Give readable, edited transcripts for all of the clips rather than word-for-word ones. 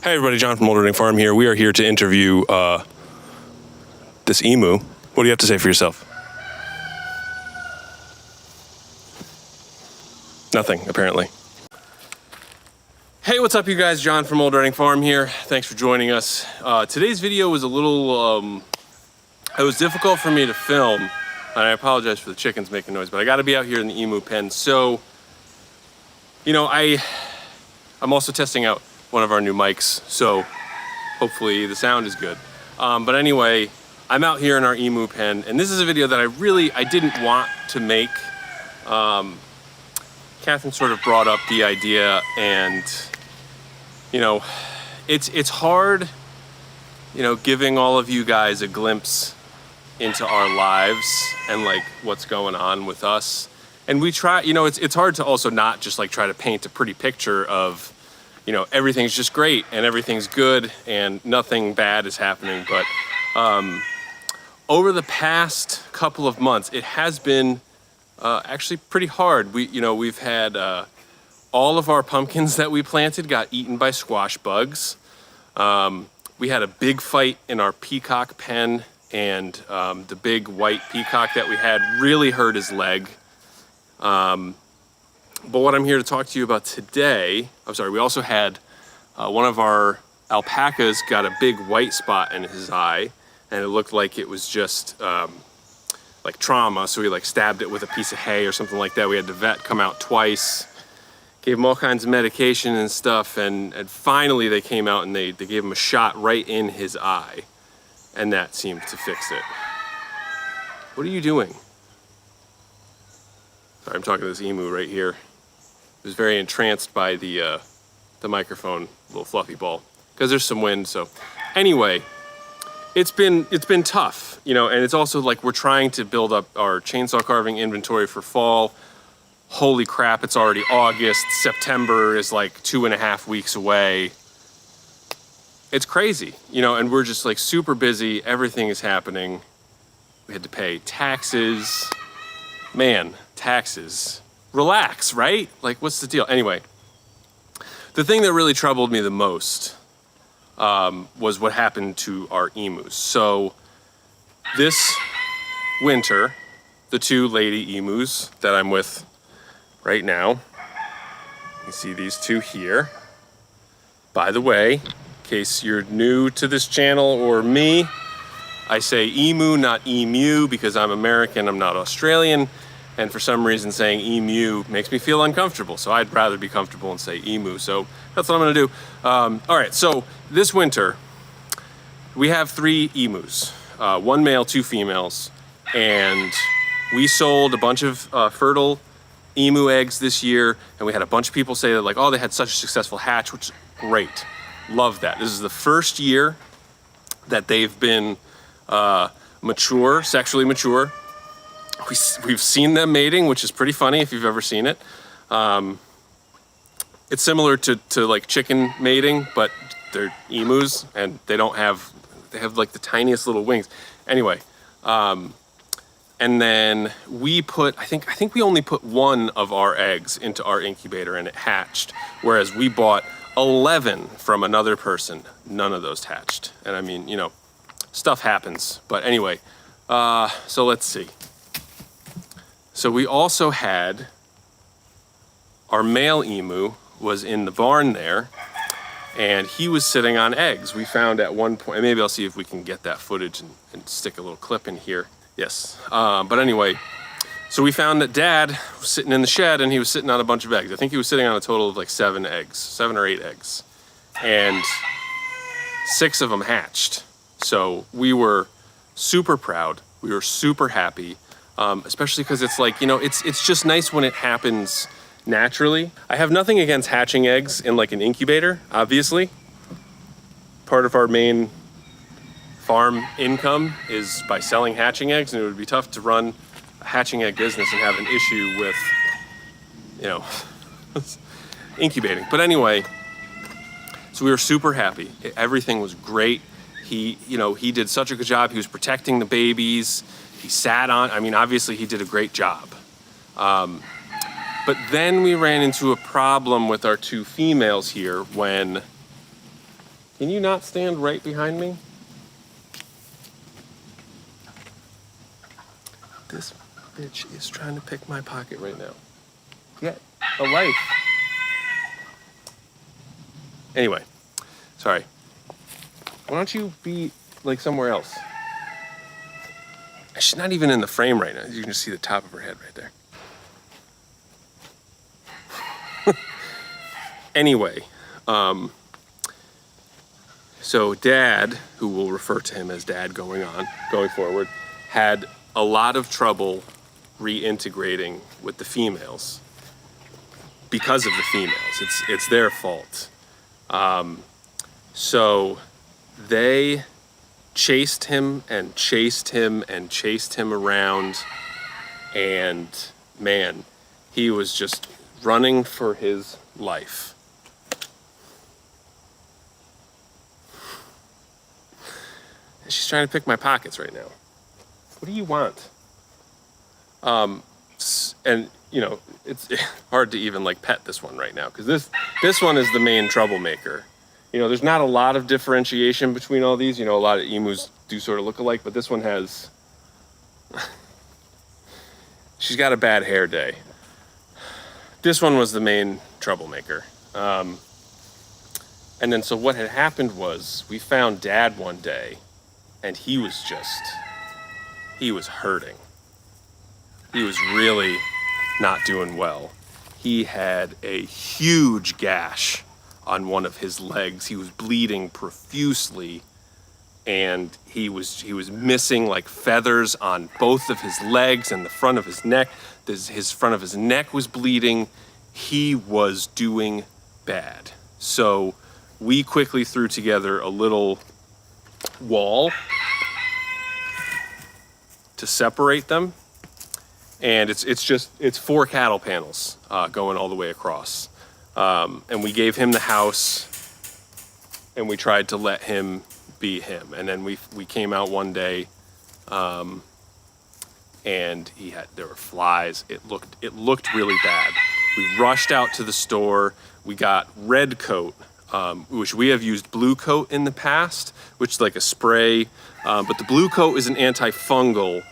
Hey everybody, John from Homesteading Farm here. We are here to interview this emu. What do you have to say for yourself? Nothing, apparently. Hey, what's up you guys? John from Homesteading Farm here. Thanks for joining us. Today's video was a little, it was difficult for me to film, and I apologize for the chickens making noise, but I gotta be out here in the emu pen. So, you know, I'm also testing out one of our new mics, so hopefully the sound is good. But anyway, I'm out here in our emu pen, and this is a video that I didn't want to make. Catherine sort of brought up the idea, and you know, it's hard, you know, giving all of you guys a glimpse into our lives and like what's going on with us. And we try, you know, it's hard to also not just like try to paint a pretty picture of, you know, everything's just great and everything's good and nothing bad is happening. But over the past couple of months, it has been actually pretty hard. We've had all of our pumpkins that we planted got eaten by squash bugs. We had a big fight in our peacock pen, and the big white peacock that we had really hurt his leg. But what I'm here to talk to you about today, we also had one of our alpacas got a big white spot in his eye, and it looked like it was just like trauma. So we like stabbed it with a piece of hay or something like that. We had the vet come out twice, gave him all kinds of medication and stuff, and finally they came out and they gave him a shot right in his eye, and that seemed to fix it. What are you doing? Sorry, I'm talking to this emu right here. I was very entranced by the microphone, little fluffy ball, because there's some wind. So anyway, it's been tough, you know, and it's also like we're trying to build up our chainsaw carving inventory for fall. Holy crap, it's already August. September is like 2.5 weeks away. It's crazy, you know, and we're just like super busy. Everything is happening. We had to pay taxes. Man, taxes. Relax, right? Like, what's the deal? Anyway, the thing that really troubled me the most was what happened to our emus. So this winter, the two lady emus that I'm with right now, you see these two here. By the way, in case you're new to this channel or me, I say emu, not emu, because I'm American, I'm not Australian. And for some reason saying emu makes me feel uncomfortable. So I'd rather be comfortable and say emu. So that's what I'm gonna do. All right, so this winter, we have 3 emus, 1 male, 2 females. And we sold a bunch of fertile emu eggs this year. And we had a bunch of people say that like, oh, they had such a successful hatch, which is great. Love that. This is the first year that they've been mature, sexually mature. We've seen them mating, which is pretty funny if you've ever seen it. It's similar to like chicken mating, but they're emus and they have like the tiniest little wings. Anyway, and then we put, I think we only put 1 of our eggs into our incubator and it hatched, whereas we bought 11 from another person. None of those hatched. And I mean, you know, stuff happens. But anyway, so let's see. So we also had our male emu was in the barn there, and he was sitting on eggs. We found at one point, and maybe I'll see if we can get that footage and stick a little clip in here. Yes, but anyway, so we found that Dad was sitting in the shed and he was sitting on a bunch of eggs. I think he was sitting on a total of like 7 or 8 eggs, and 6 of them hatched. So we were super proud. We were super happy. Especially because it's like, you know, it's just nice when it happens naturally. I have nothing against hatching eggs in like an incubator, obviously. Part of our main farm income is by selling hatching eggs, and it would be tough to run a hatching egg business and have an issue with, you know, incubating. But anyway, so we were super happy. Everything was great. He did such a good job. He was protecting the babies. He sat on, I mean, obviously he did a great job. But then we ran into a problem with our 2 females here when Can you not stand right behind me? This bitch is trying to pick my pocket right now. Get a life. Anyway, sorry. Why don't you be like somewhere else? She's not even in the frame right now. You can just see the top of her head right there. Anyway, so Dad, who we'll refer to him as Dad going forward, had a lot of trouble reintegrating with the females because of the females. It's their fault. So they chased him and chased him and chased him around, and man, he was just running for his life. She's trying to pick my pockets right now. What do you want? And you know, it's hard to even like pet this one right now because this one is the main troublemaker. You know, there's not a lot of differentiation between all these. You know, a lot of emus do sort of look alike, but this one has, she's got a bad hair day. This one was the main troublemaker. And then so what had happened was we found Dad one day and he was hurting. He was really not doing well. He had a huge gash on one of his legs. He was bleeding profusely, and he was missing like feathers on both of his legs and the front of his neck. His front of his neck was bleeding. He was doing bad. So we quickly threw together a little wall to separate them. And it's 4 cattle panels going all the way across. And we gave him the house, and we tried to let him be him. And then we came out one day, and there were flies. It looked really bad. We rushed out to the store. We got Red Coat, which we have used Blue Coat in the past, which is like a spray. But the Blue Coat is an antifungal.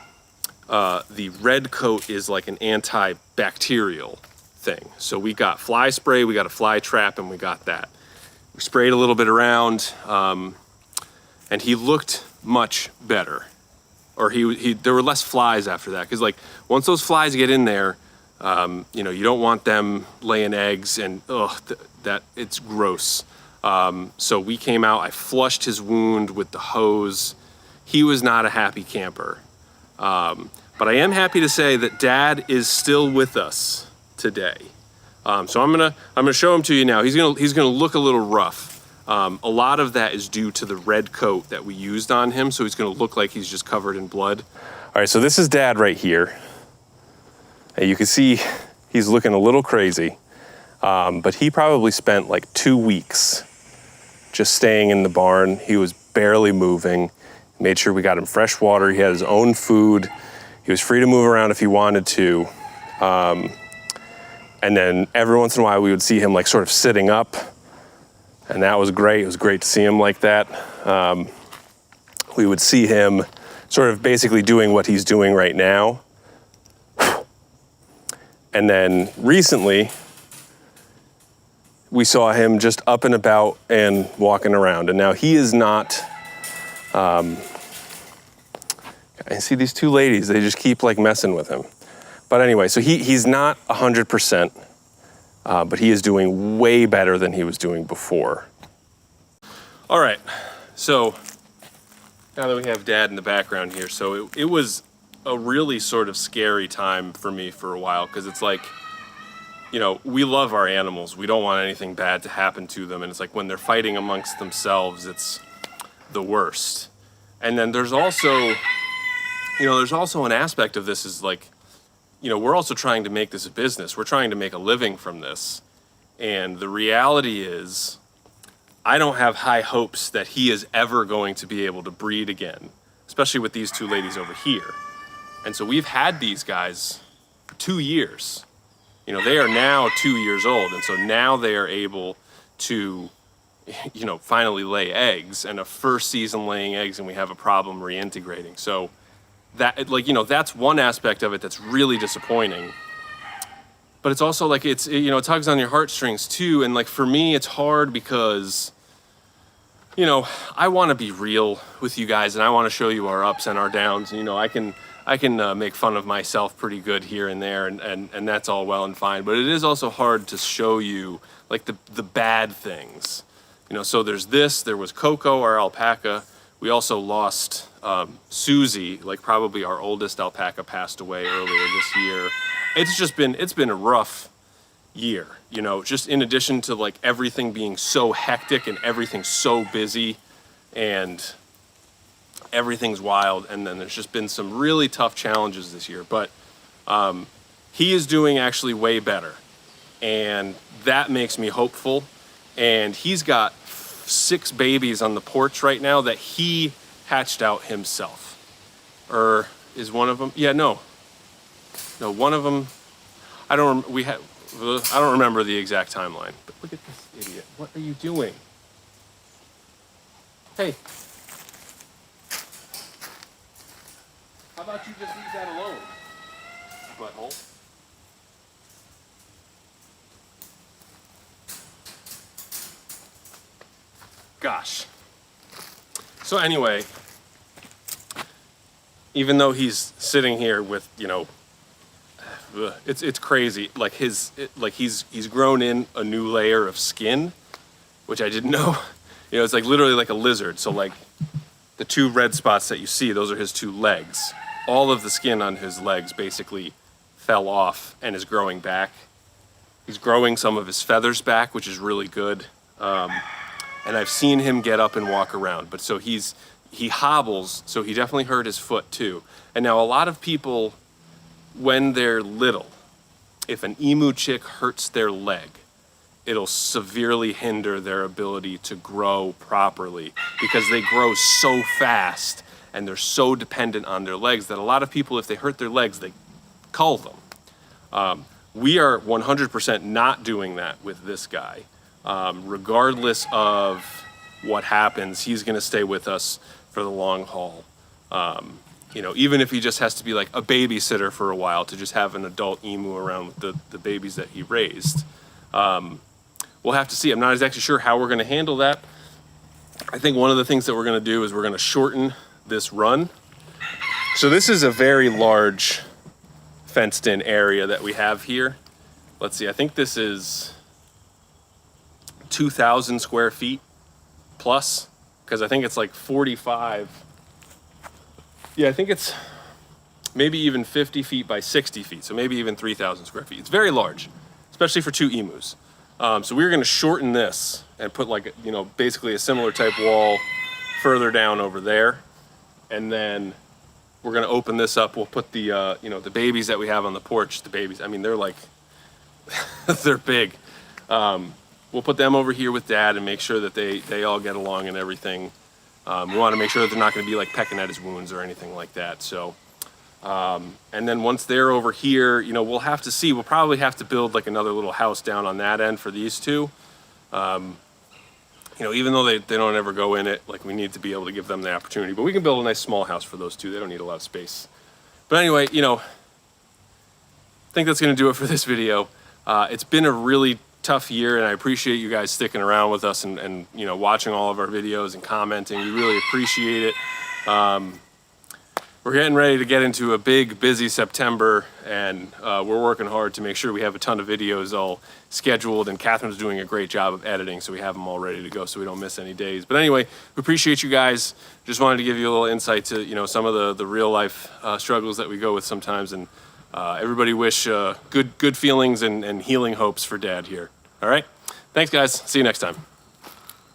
The Red Coat is like an antibacterial thing. So we got fly spray, we got a fly trap, and we got that. We sprayed a little bit around, and he looked much better. Or there were less flies after that, because like once those flies get in there, you know, you don't want them laying eggs, and that it's gross. So we came out, I flushed his wound with the hose. He was not a happy camper. But I am happy to say that Dad is still with us today. So I'm gonna show him to you now. He's gonna look a little rough. A lot of that is due to the Red Coat that we used on him, so he's gonna look like he's just covered in blood. All right, so this is Dad right here. And you can see he's looking a little crazy, but he probably spent like 2 weeks just staying in the barn. He was barely moving. Made sure we got him fresh water. He had his own food. He was free to move around if he wanted to. And then every once in a while we would see him like sort of sitting up, and that was great. It was great to see him like that. We would see him sort of basically doing what he's doing right now. And then recently we saw him just up and about and walking around. And now he is not, I see these 2 ladies, they just keep like messing with him. But anyway, so he's not 100%, but he is doing way better than he was doing before. All right, so now that we have Dad in the background here, so it was a really sort of scary time for me for a while, because it's like, you know, we love our animals. We don't want anything bad to happen to them. And it's like when they're fighting amongst themselves, it's the worst. And then there's also an aspect of this is like, you know, we're also trying to make this a business. We're trying to make a living from this. And the reality is, I don't have high hopes that he is ever going to be able to breed again, especially with these 2 ladies over here. And so we've had these guys for 2 years. You know, they are now 2 years old. And so now they are able to you know, finally lay eggs, and a first season laying eggs, and we have a problem reintegrating. So that, like, you know, that's one aspect of it that's really disappointing. But it's also like, it's, you know, it tugs on your heartstrings too. And like, for me, it's hard because, you know, I want to be real with you guys, and I want to show you our ups and our downs. You know, I can make fun of myself pretty good here and there, and that's all well and fine. But it is also hard to show you like the bad things. You know, so there was Coco, our alpaca. We also lost Susie, like probably our oldest alpaca passed away earlier this year. It's been a rough year, you know, just in addition to like everything being so hectic and everything so busy and everything's wild. And then there's just been some really tough challenges this year, but he is doing actually way better. And that makes me hopeful. And he's got 6 babies on the porch right now that he hatched out himself. Or is one of them? Yeah, no, one of them. I don't remember the exact timeline. But look at this idiot. What are you doing? Hey. How about you just leave that alone, butthole? Gosh. So anyway, even though he's sitting here with, you know, it's crazy. Like he's grown in a new layer of skin, which I didn't know. You know, it's like literally like a lizard. So like the 2 red spots that you see, those are his 2 legs. All of the skin on his legs basically fell off and is growing back. He's growing some of his feathers back, which is really good. And I've seen him get up and walk around, but so he hobbles, so he definitely hurt his foot too. And now a lot of people, when they're little, if an emu chick hurts their leg, it'll severely hinder their ability to grow properly because they grow so fast and they're so dependent on their legs that a lot of people, if they hurt their legs, they cull them. We are 100% not doing that with this guy. Regardless of what happens, he's going to stay with us for the long haul. You know, even if he just has to be like a babysitter for a while to just have an adult emu around with the babies that he raised. We'll have to see. I'm not exactly sure how we're going to handle that. I think one of the things that we're going to do is we're going to shorten this run. So this is a very large fenced in area that we have here. Let's see, I think this is 2,000 square feet plus, because I think it's like 45. Yeah, I think it's maybe even 50 feet by 60 feet. So maybe even 3,000 square feet. It's very large, especially for 2 emus. So we're going to shorten this and put like, you know, basically a similar type wall further down over there. And then we're going to open this up. We'll put the, you know, the babies that we have on the porch, the babies, I mean, they're like, they're big. We'll put them over here with Dad and make sure that they all get along and everything. We want to make sure that they're not going to be like pecking at his wounds or anything like that. So, and then once they're over here, you know, we'll have to see. We'll probably have to build like another little house down on that end for these 2. You know, even though they don't ever go in it, like we need to be able to give them the opportunity. But we can build a nice small house for those 2. They don't need a lot of space. But anyway, you know, I think that's going to do it for this video. It's been a really tough year, and I appreciate you guys sticking around with us and you know, watching all of our videos and commenting. We really appreciate it. We're getting ready to get into a big, busy September, and we're working hard to make sure we have a ton of videos all scheduled, and Catherine's doing a great job of editing, so we have them all ready to go so we don't miss any days. But anyway, we appreciate you guys. Just wanted to give you a little insight to, you know, some of the real life struggles that we go with sometimes, and everybody wish good feelings and healing hopes for Dad here. All right? Thanks, guys. See you next time.